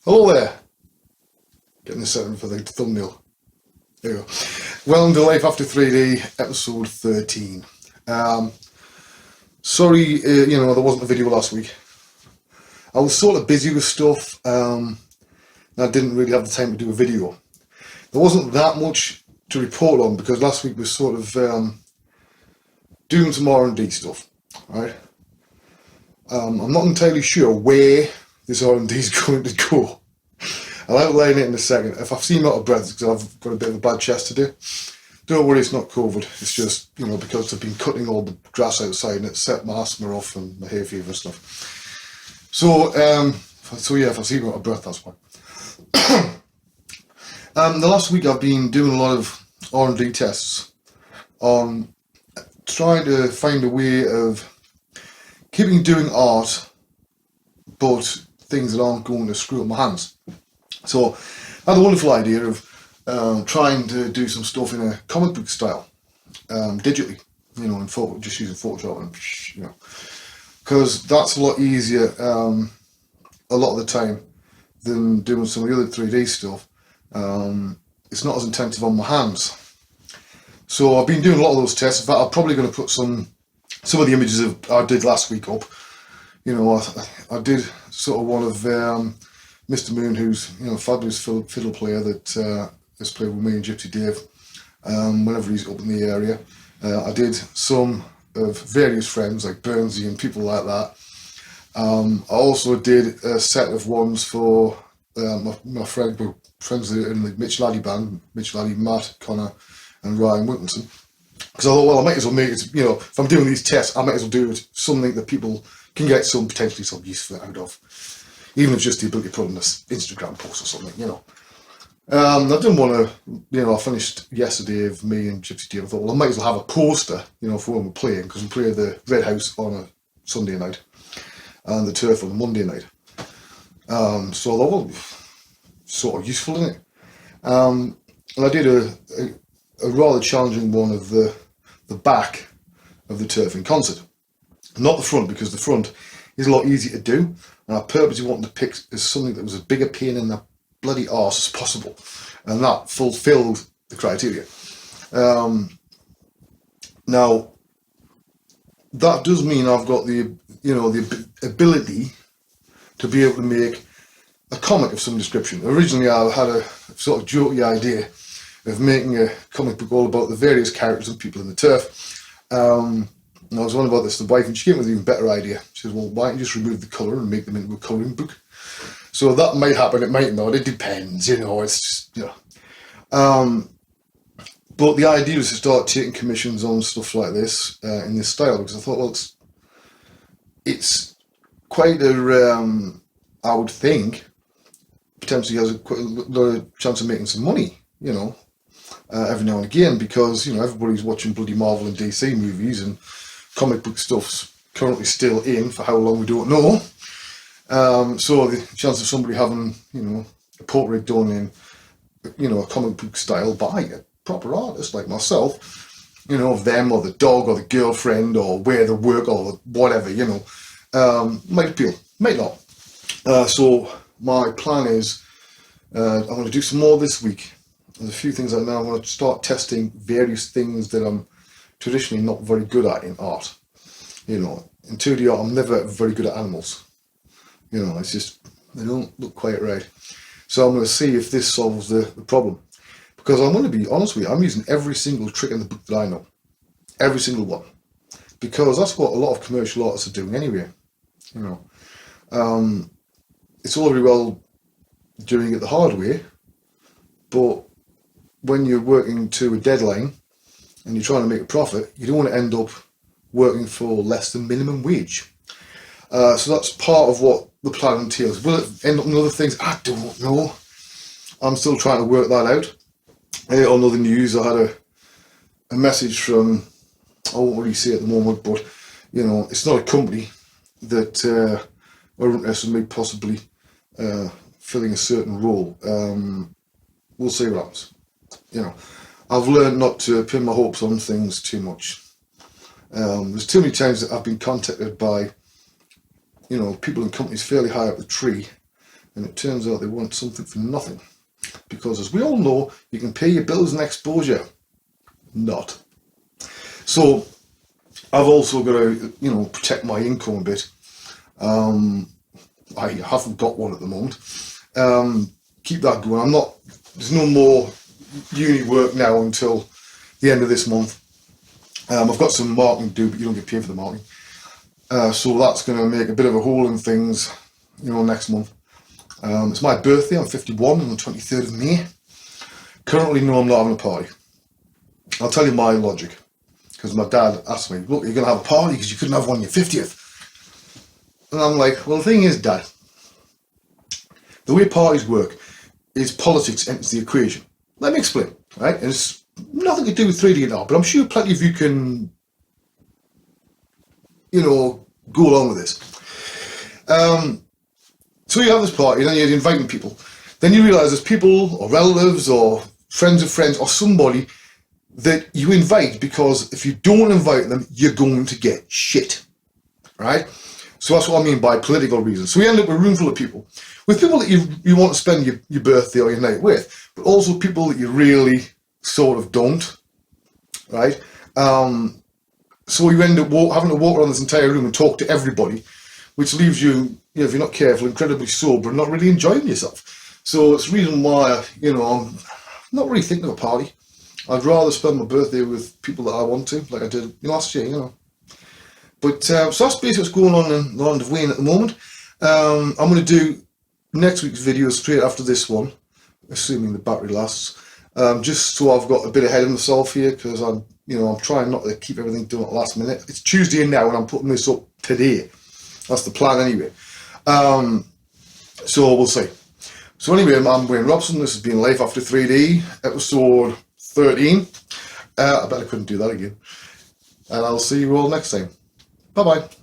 Hello there. Getting the setting for the thumbnail. There you go. Welcome to Life After 3D, episode 13. Sorry, there wasn't a video last week. I was sort of busy with stuff, and I didn't really have the time to do a video. There wasn't that much to report on because last week was sort of doing some R&D stuff, right? I'm not entirely sure where this R&D is going to go. I'll outline it in a second. If I seem out of breath, it's because I've got a bit of a bad chest today. Don't worry, it's not COVID. It's just, because I've been cutting all the grass outside and it set my asthma off and my hay fever and stuff. So if I seem out of breath, that's why. The last week I've been doing a lot of R&D tests on trying to find a way of keeping doing art, but things that aren't going to screw up my hands. So I had a wonderful idea of trying to do some stuff in a comic book style, digitally, in photo, just using Photoshop and because that's a lot easier a lot of the time than doing some of the other 3D stuff. It's not as intensive on my hands. So I've been doing a lot of those tests. In fact, I'm probably going to put some of the images I did last week up. I did sort of one of Mr. Moon, who's a fabulous fiddle player that has played with me and Gypsy Dave whenever he's up in the area. I did some of various friends like Burnsy and people like that. I also did a set of ones for my friends in the Mitch Laddie band, Mitch Laddie, Matt, Connor and Ryan Wilkinson. Because I thought, well, I might as well make it, if I'm doing these tests, I might as well do something that people can get potentially some use out of. Even if it's just the ability to put on this Instagram post or something, I didn't want to, I finished yesterday of me and Gypsy Dave. I thought, well, I might as well have a poster, for when we're playing, because we play the Red House on a Sunday night and the Turf on a Monday night. So I thought, well, sort of useful, isn't it? And I did a rather challenging one of the back of the Turf in concert. Not the front, because the front is a lot easier to do. And I purposely wanted to pick as something that was as big a pain in the bloody arse as possible. And that fulfilled the criteria. Now, that does mean I've got the ability to be able to make a comic of some description. Originally, I had a sort of jokey idea of making a comic book all about the various characters and people in the Turf. And I was on about this to the wife, and she came with an even better idea. She says, well, why don't you just remove the colour and make them into a colouring book? So that might happen, it might not, it depends, it's just, But the idea was to start taking commissions on stuff like this, in this style, because I thought, well, it's quite a, I would think, potentially has quite a lot of chance of making some money, every now and again, because, everybody's watching bloody Marvel and DC movies, and comic book stuff's currently still in for how long we don't know. So the chance of somebody having, a portrait done in, a comic book style by a proper artist like myself, of them or the dog or the girlfriend or where they work or whatever, might appeal, might not. So my plan is, I'm going to do some more this week. There's a few things I now want to start testing various things that I'm traditionally not very good at in art. In 2D art, I'm never very good at animals. It's just, they don't look quite right. So I'm going to see if this solves the problem. Because I'm going to be honest with you, I'm using every single trick in the book that I know. Every single one. Because that's what a lot of commercial artists are doing anyway. It's all very well doing it the hard way, but when you're working to a deadline and you're trying to make a profit, you don't want to end up working for less than minimum wage. So that's part of what the plan entails. Will it end up in other things? I don't know. I'm still trying to work that out. On other news, I had a message from, I won't really say at the moment, but it's not a company that are interested in me possibly filling a certain role. We'll see what happens. I've learned not to pin my hopes on things too much. There's too many times that I've been contacted by, people in companies fairly high up the tree, and it turns out they want something for nothing. Because as we all know, you can pay your bills and exposure. Not. So I've also got to, protect my income a bit. I haven't got one at the moment. Keep that going. There's no more uni work now until the end of this month. I've got some marketing to do, but you don't get paid for the marketing. So that's going to make a bit of a hole in things, next month. It's my birthday. I'm 51 on the 23rd of May. Currently, no, I'm not having a party. I'll tell you my logic. Because my dad asked me, look, you're going to have a party because you couldn't have one on your 50th. And I'm like, well, the thing is, Dad, the way parties work is politics enters the equation. Let me explain, right? And it's nothing to do with 3D and art, but I'm sure plenty of you can, go along with this. So you have this party, then you're inviting people. Then you realise there's people or relatives or friends of friends or somebody that you invite because if you don't invite them, you're going to get shit, right? So that's what I mean by political reasons. So we end up with a room full of people, with people that you want to spend your birthday or your night with, but also people that you really sort of don't, right? So you end up having to walk around this entire room and talk to everybody, which leaves you, if you're not careful, incredibly sober and not really enjoying yourself. So it's the reason why, I'm not really thinking of a party. I'd rather spend my birthday with people that I want to, like I did last year, But so that's basically what's going on in the land of Wayne at the moment. I'm going to do next week's video straight after this one, assuming the battery lasts. Just so I've got a bit ahead of myself here, because I'm trying not to keep everything done at the last minute. It's Tuesday now, and I'm putting this up today. That's the plan anyway. So we'll see. So anyway, I'm Wayne Robson. This has been Life After 3D, episode 13. I bet I couldn't do that again. And I'll see you all next time. Bye-bye.